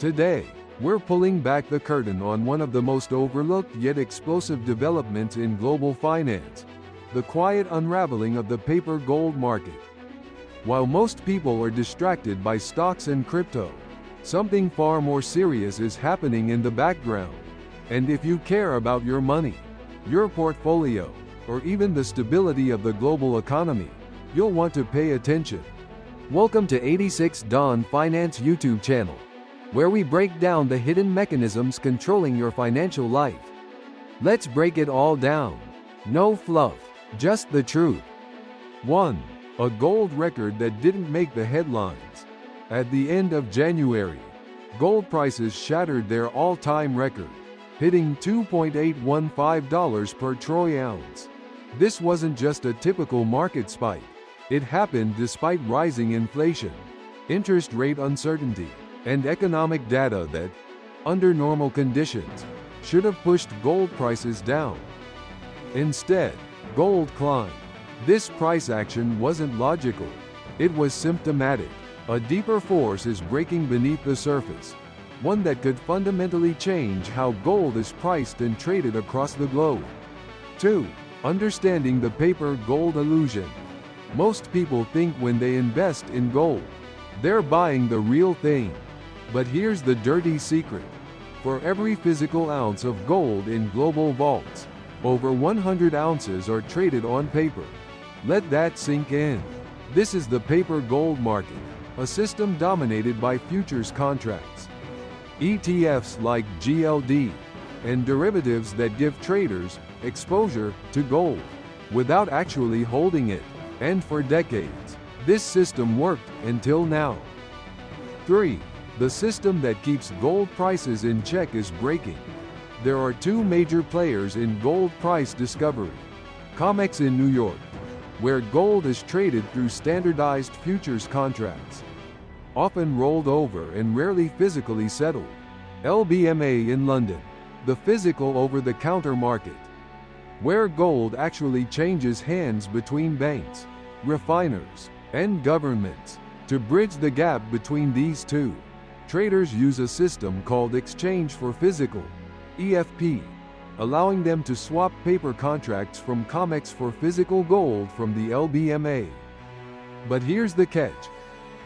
Today, we're pulling back the curtain on one of the most overlooked yet explosive developments in global finance: the quiet unraveling of the paper gold market. While most people are distracted by stocks and crypto, something far more serious is happening in the background. And if you care about your money, your portfolio, or even the stability of the global economy, you'll want to pay attention. Welcome to 86 Dawn Finance YouTube channel, where we break down the hidden mechanisms controlling your financial life. Let's break it all down. No fluff, just the truth. 1. A gold record that didn't make the headlines. At the end of January, gold prices shattered their all-time record, hitting $2.815 per troy ounce. This wasn't just a typical market spike. It happened despite rising inflation, interest rate uncertainty, and economic data that, under normal conditions, should have pushed gold prices down. Instead, gold climbed. This price action wasn't logical. It was symptomatic. A deeper force is breaking beneath the surface, one that could fundamentally change how gold is priced and traded across the globe. 2. Understanding the paper gold illusion. Most people think when they invest in gold, they're buying the real thing. But here's the dirty secret. For every physical ounce of gold in global vaults, over 100 ounces are traded on paper. Let that sink in. This is the paper gold market, a system dominated by futures contracts, ETFs like GLD, and derivatives that give traders exposure to gold without actually holding it. And for decades, this system worked until now. 3. The system that keeps gold prices in check is breaking. There are two major players in gold price discovery. COMEX in New York, where gold is traded through standardized futures contracts, often rolled over and rarely physically settled. LBMA in London, the physical over-the-counter market, where gold actually changes hands between banks, refiners, and governments. To bridge the gap between these two, traders use a system called exchange for physical, EFP, allowing them to swap paper contracts from COMEX for physical gold from the LBMA. But here's the catch.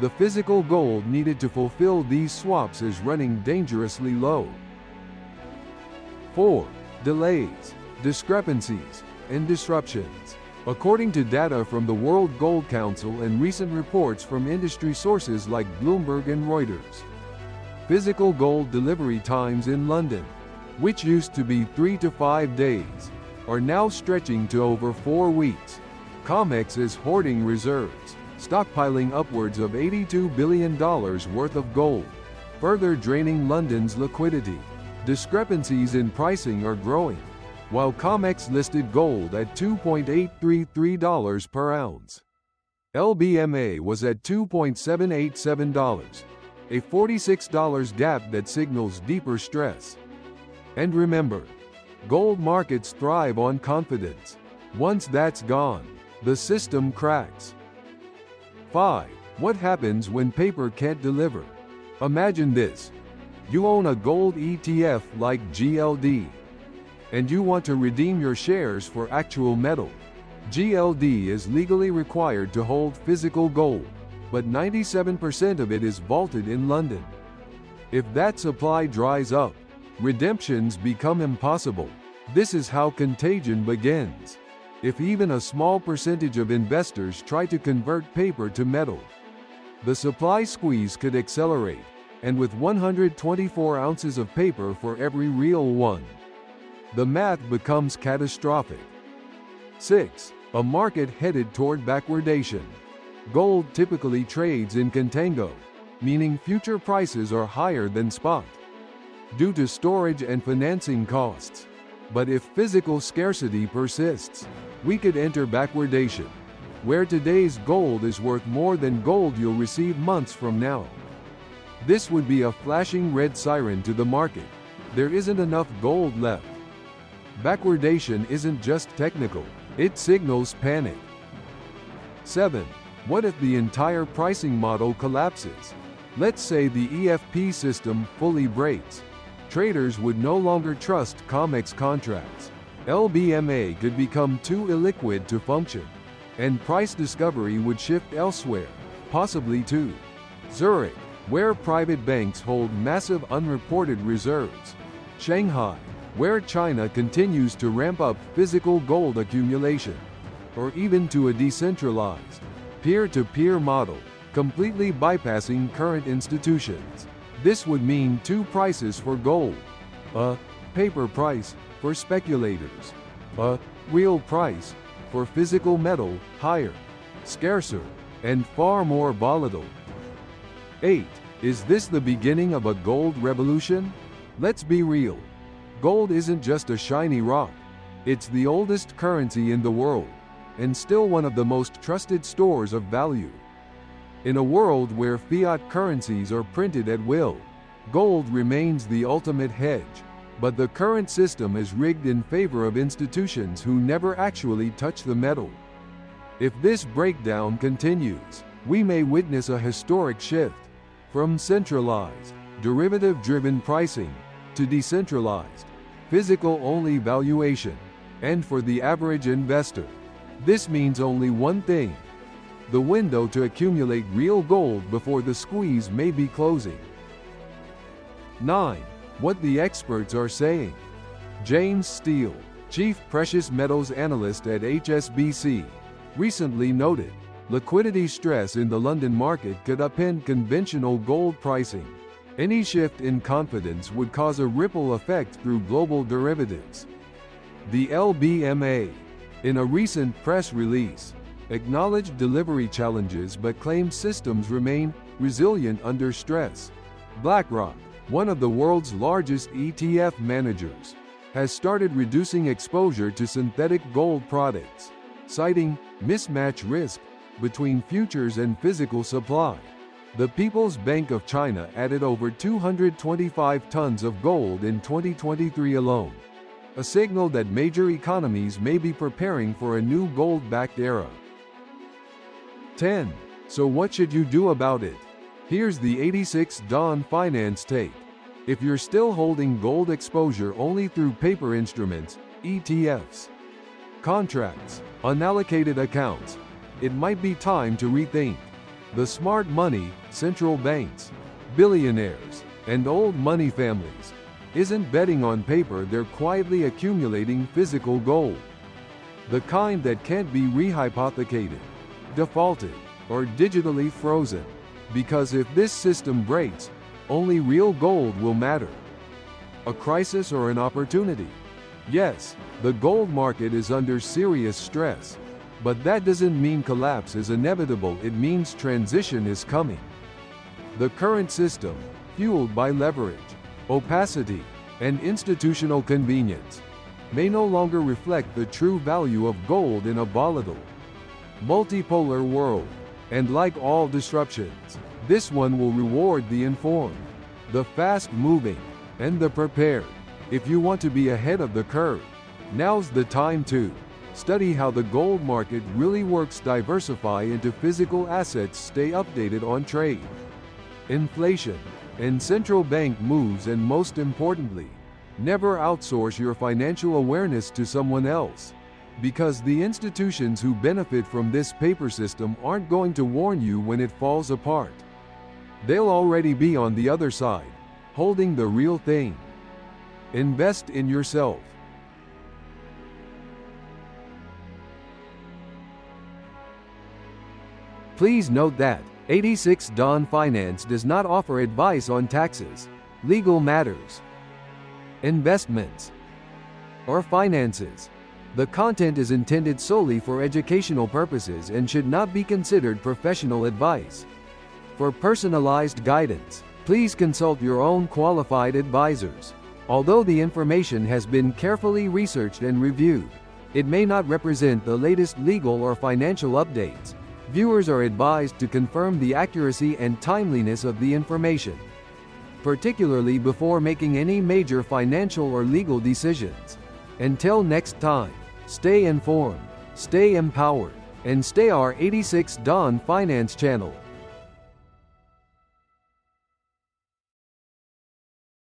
The physical gold needed to fulfill these swaps is running dangerously low. 4. Delays, discrepancies, and disruptions. According to data from the World Gold Council and recent reports from industry sources like Bloomberg and Reuters, physical gold delivery times in London, which used to be 3 to 5 days, are now stretching to over 4 weeks. COMEX is hoarding reserves, stockpiling upwards of $82 billion worth of gold, further draining London's liquidity. Discrepancies in pricing are growing. While COMEX listed gold at $2.833 per ounce, LBMA was at $2.787, a $46 gap that signals deeper stress. And remember, gold markets thrive on confidence. Once that's gone, the system cracks. 5. What happens when paper can't deliver? Imagine this. You own a gold ETF like GLD, and you want to redeem your shares for actual metal. GLD is legally required to hold physical gold, but 97% of it is vaulted in London. If that supply dries up, redemptions become impossible. This is how contagion begins. If even a small percentage of investors try to convert paper to metal, the supply squeeze could accelerate, and with 124 ounces of paper for every real one, the math becomes catastrophic. 6. A market headed toward backwardation. Gold typically trades in contango, meaning future prices are higher than spot, due to storage and financing costs. But if physical scarcity persists, we could enter backwardation, where today's gold is worth more than gold you'll receive months from now. This would be a flashing red siren to the market. There isn't enough gold left. Backwardation isn't just technical, it signals panic. 7. What if the entire pricing model collapses? Let's say the EFP system fully breaks. Traders would no longer trust COMEX contracts. LBMA could become too illiquid to function, and price discovery would shift elsewhere, possibly to Zurich, where private banks hold massive unreported reserves, Shanghai, where China continues to ramp up physical gold accumulation, or even to a decentralized, peer-to-peer model, completely bypassing current institutions. This would mean two prices for gold: a paper price for speculators, a real price for physical metal, higher, scarcer, and far more volatile. 8. Is this the beginning of a gold revolution? Let's be real. Gold isn't just a shiny rock. It's the oldest currency in the world, and still one of the most trusted stores of value. In a world where fiat currencies are printed at will, gold remains the ultimate hedge. But the current system is rigged in favor of institutions who never actually touch the metal. If this breakdown continues, we may witness a historic shift from centralized, derivative-driven pricing to decentralized, physical-only valuation. And for the average investor, this means only one thing: the window to accumulate real gold before the squeeze may be closing. 9. What the experts are saying. James Steele, chief precious metals analyst at HSBC, recently noted, liquidity stress in the London market could upend conventional gold pricing. Any shift in confidence would cause a ripple effect through global derivatives. The LBMA, in a recent press release, acknowledged delivery challenges but claimed systems remain resilient under stress. BlackRock, one of the world's largest ETF managers, has started reducing exposure to synthetic gold products, citing mismatch risk between futures and physical supply. The People's Bank of China added over 225 tons of gold in 2023 alone, a signal that major economies may be preparing for a new gold-backed era. 10. So what should you do about it? Here's the 86 Dawn Finance take. If you're still holding gold exposure only through paper instruments, ETFs, contracts, unallocated accounts, it might be time to rethink. The smart money, central banks, billionaires, and old money families, isn't betting on paper, they're quietly accumulating physical gold. The kind that can't be rehypothecated, defaulted, or digitally frozen. Because if this system breaks, only real gold will matter. A crisis or an opportunity? Yes, the gold market is under serious stress. But that doesn't mean collapse is inevitable, it means transition is coming. The current system, fueled by leverage, opacity, and institutional convenience, may no longer reflect the true value of gold in a volatile, multipolar world. And like all disruptions, this one will reward the informed, the fast-moving, and the prepared. If you want to be ahead of the curve, now's the time to study how the gold market really works, diversify into physical assets, stay updated on trade, inflation, and central bank moves, and most importantly, never outsource your financial awareness to someone else. Because the institutions who benefit from this paper system aren't going to warn you when it falls apart. They'll already be on the other side, holding the real thing. Invest in yourself. Please note that 86 Dawn Finance does not offer advice on taxes, legal matters, investments, or finances. The content is intended solely for educational purposes and should not be considered professional advice. For personalized guidance, please consult your own qualified advisors. Although the information has been carefully researched and reviewed, it may not represent the latest legal or financial updates. Viewers are advised to confirm the accuracy and timeliness of the information, particularly before making any major financial or legal decisions. Until next time, stay informed, stay empowered, and stay our 86 Dawn Finance channel.